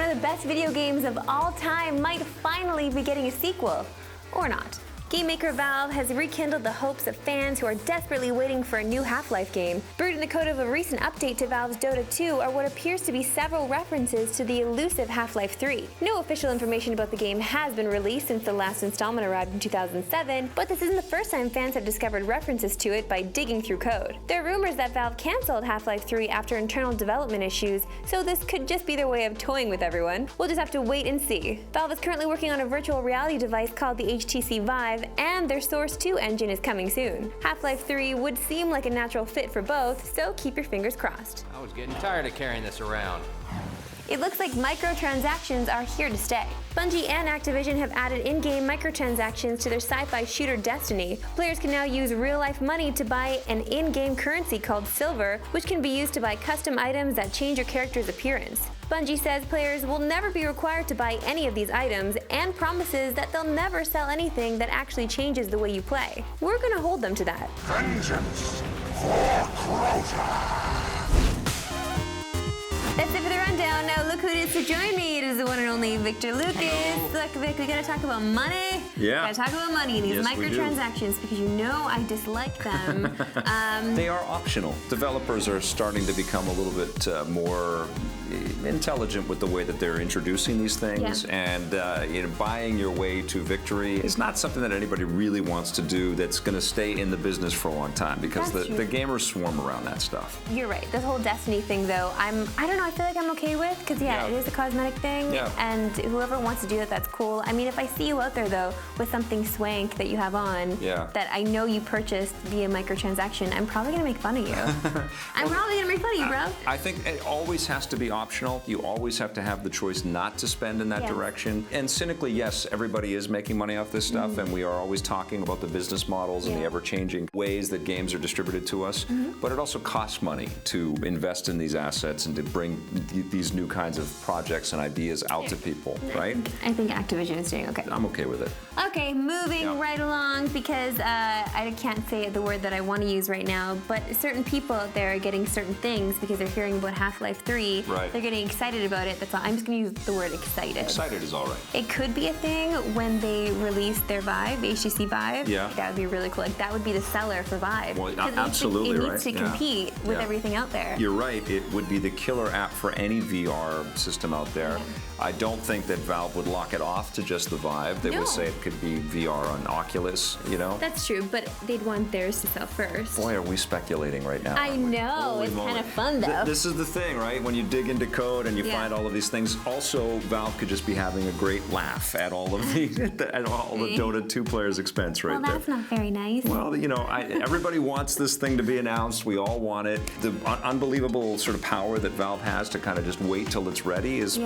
one of the best video games of all time might finally be getting a sequel. Or not. Game maker Valve has rekindled the hopes of fans who are desperately waiting for a new Half-Life game. Brewed in the code of a recent update to Valve's Dota 2 are what appears to be several references to the elusive Half-Life 3. No official information about the game has been released since the last installment arrived in 2007, but this isn't the first time fans have discovered references to it by digging through code. There are rumors that Valve cancelled Half-Life 3 after internal development issues, so this could just be their way of toying with everyone. We'll just have to wait and see. Valve is currently working on a virtual reality device called the HTC Vive, and their Source 2 engine is coming soon. Half-Life 3 would seem like a natural fit for both, so keep your fingers crossed. I was getting tired of carrying this around. It looks like microtransactions are here to stay. Bungie and Activision have added in-game microtransactions to their sci-fi shooter Destiny. Players can now use real-life money to buy an in-game currency called Silver, which can be used to buy custom items that change your character's appearance. Bungie says players will never be required to buy any of these items and promises that they'll never sell anything that actually changes the way you play. We're gonna hold them to that. Vengeance for Crowbars. That's it for the rundown. Now look who it is to join me. It is the one and only Victor Lucas. Look, Vic, we gotta talk about money. Yeah. Gotta talk about money and these Yes, microtransactions because you know I dislike them. They are optional. Developers are starting to become a little bit more intelligent with the way that they're introducing these things, and buying your way to victory is not something that anybody really wants to do that's going to stay in the business for a long time, because the gamers swarm around that stuff. You're right. This whole Destiny thing, though, I don't know, I feel like I'm okay with, because it is a cosmetic thing, and whoever wants to do that, that's cool. I mean, if I see you out there, though, with something swank that you have on that I know you purchased via microtransaction, I'm probably going to make fun of you. I'm probably going to make fun of you, bro. I think it always has to be optional. You always have to have the choice not to spend in that direction. And cynically, yes, everybody is making money off this stuff, and we are always talking about the business models and the ever-changing ways that games are distributed to us. But it also costs money to invest in these assets and to bring these new kinds of projects and ideas out to people, right? I think Activision is doing okay. I'm okay with it. Okay, moving right along, because I can't say the word that I want to use right now, but certain people out there are getting certain things because they're hearing about Half-Life 3. Right. They're getting excited about it. That's all. I'm just going to use the word excited. Excited is all right. It could be a thing when they release their Vive, HTC Vive. Yeah. That would be really cool. Like, that would be the seller for Vive. Well, absolutely, it needs to compete with everything out there. You're right. It would be the killer app for any VR system out there. I don't think that Valve would lock it off to just the Vive. They would say it could be VR on Oculus, you know? That's true, but they'd want theirs to sell first. Boy, are we speculating right now. I know. It's kind of fun, though. This is the thing, right? When you dig into code and you find all of these things. Also, Valve could just be having a great laugh at all of the Dota 2 players' expense right there. Well, that's not very nice. Well, you know, everybody wants this thing to be announced. We all want it. The unbelievable sort of power that Valve has to kind of just wait till it's ready is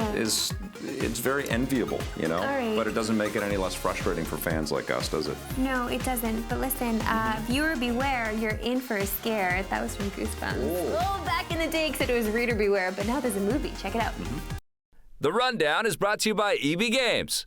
it's very enviable, you know? But it doesn't make it any less frustrating for fans like us, does it? No, it doesn't. But listen, viewer beware, you're in for a scare. That was from Goosebumps. Oh, back in the day, except it was reader beware, but now there's a movie. Check it out. The Rundown is brought to you by EB Games.